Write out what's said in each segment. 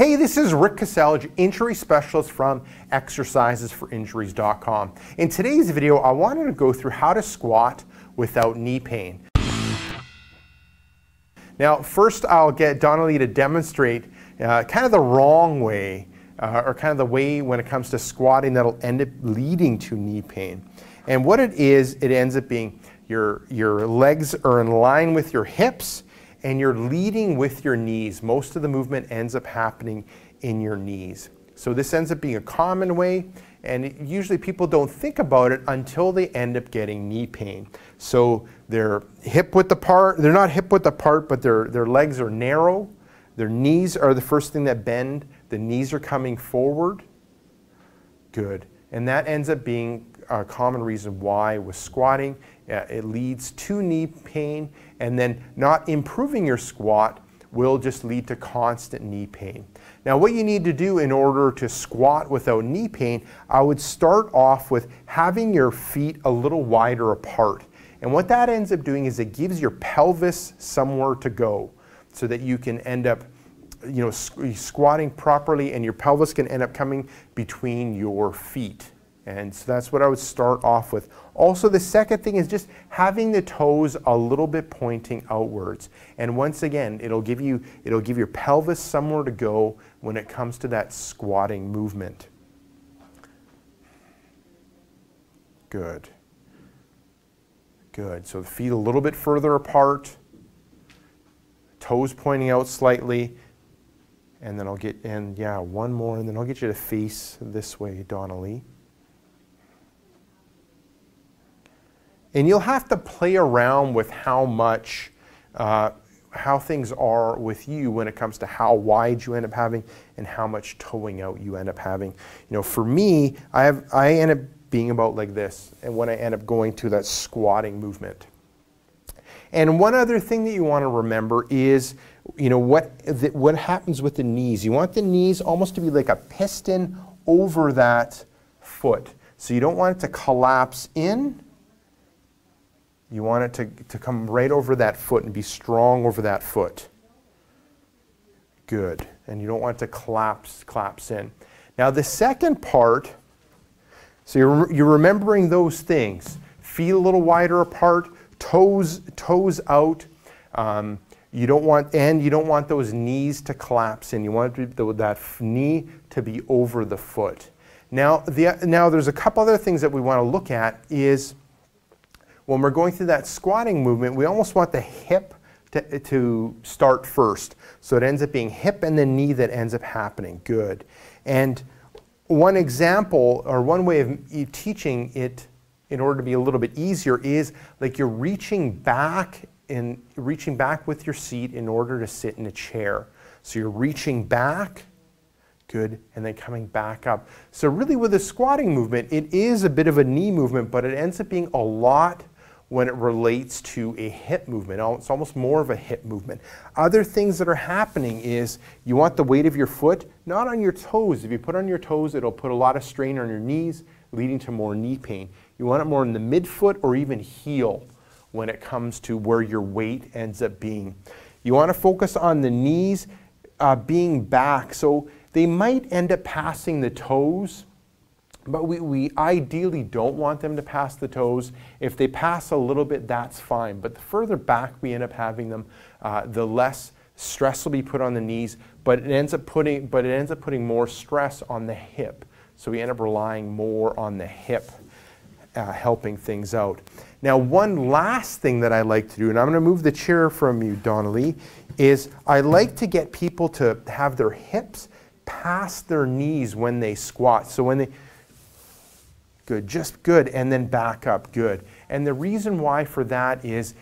Hey, this is Rick Caselge, injury specialist from exercisesforinjuries.com. In today's video, I wanted to go through how to squat without knee pain. Now, first I'll get Donnelly to demonstrate kind of the wrong way, or kind of the way when it comes to squatting that'll end up leading to knee pain. And what it is, it ends up being your legs are in line with your hips, and you're leading with your knees. Most of the movement ends up happening in your knees. So this ends up being a common way, and usually people don't think about it until they end up getting knee pain. So they're hip width apart, they're not hip width apart, but their legs are narrow, their knees are the first thing that bend, the knees are coming forward. Good. And that ends up being a common reason why with squatting, it leads to knee pain, and then not improving your squat will just lead to constant knee pain. Now what you need to do in order to squat without knee pain, I would start off with having your feet a little wider apart. And what that ends up doing is it gives your pelvis somewhere to go so that you can end up squatting properly, and your pelvis can end up coming between your feet. And so that's what I would start off with. Also, the second thing is just having the toes a little bit pointing outwards. And once again, it'll give your pelvis somewhere to go when it comes to that squatting movement. Good. Good. So the feet a little bit further apart, toes pointing out slightly. And then one more, and then I'll get you to face this way, Donnelly. And you'll have to play around with how things are with you when it comes to how wide you end up having and how much toeing out you end up having. You know, for me, I end up being about like this, and when I end up going to that squatting movement. And one other thing that you want to remember is, what happens with the knees. You want the knees almost to be like a piston over that foot. So you don't want it to collapse in. You want it to come right over that foot and be strong over that foot. Good. And you don't want it to collapse in. Now the second part, so you're remembering those things. Feet a little wider apart, toes out. You don't want those knees to collapse in. You want that knee to be over the foot. Now there's a couple other things that we want to look at is, when we're going through that squatting movement, we almost want the hip to start first. So it ends up being hip and the knee that ends up happening. Good. And one example, or one way of teaching it in order to be a little bit easier, is like you're reaching back with your seat in order to sit in a chair. So you're reaching back, good, and then coming back up. So really with the squatting movement, it is a bit of a knee movement, but it ends up being a lot when it relates to a hip movement. It's almost more of a hip movement. Other things that are happening is you want the weight of your foot not on your toes. If you put it on your toes, it'll put a lot of strain on your knees, leading to more knee pain. You want it more in the midfoot or even heel when it comes to where your weight ends up being. You want to focus on the knees being back. So they might end up passing the toes, but we ideally don't want them to pass the toes. If they pass a little bit, that's fine. But the further back we end up having them, the less stress will be put on the knees, but it ends up putting more stress on the hip. So we end up relying more on the hip, helping things out. Now, one last thing that I like to do, and I'm going to move the chair from you, Donnelly, is I like to get people to have their hips past their knees when they squat. So when they, good, just good, and then back up, good. And the reason why for that is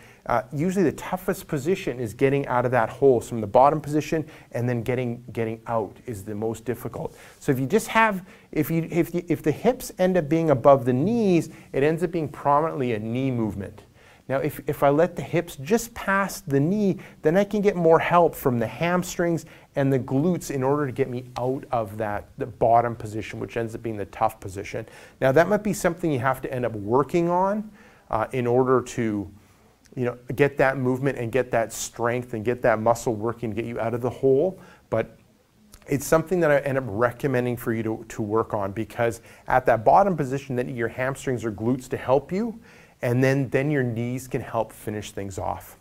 usually the toughest position is getting out of that hole. So from the bottom position and then getting out is the most difficult. So if you just have, if the hips end up being above the knees, it ends up being prominently a knee movement. Now if I let the hips just pass the knee, then I can get more help from the hamstrings and the glutes in order to get me out of the bottom position, which ends up being the tough position. Now that might be something you have to end up working on in order to get that movement and get that strength and get that muscle working to get you out of the hole. But It's something that I end up recommending for you to work on, because at that bottom position, then your hamstrings or glutes to help you, and then your knees can help finish things off.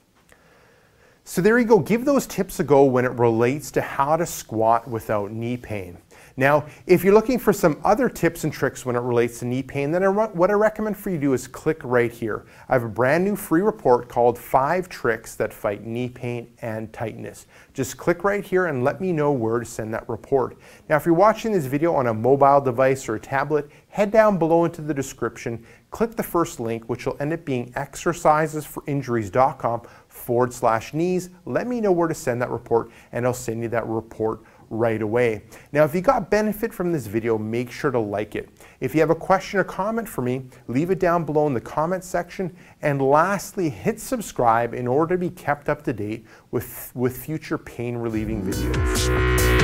So there you go. Give those tips a go when it relates to how to squat without knee pain. Now, if you're looking for some other tips and tricks when it relates to knee pain, then what I recommend for you to do is click right here. I have a brand new free report called 5 Tricks That Fight Knee Pain and Tightness. Just click right here and let me know where to send that report. Now, if you're watching this video on a mobile device or a tablet, head down below into the description, click the first link, which will end up being exercisesforinjuries.com/knees. Let me know where to send that report, and I'll send you that report right away. Now, if you got benefit from this video, make sure to like it. If you have a question or comment for me, leave it down below in the comment section. And lastly, hit subscribe in order to be kept up to date with future pain relieving videos.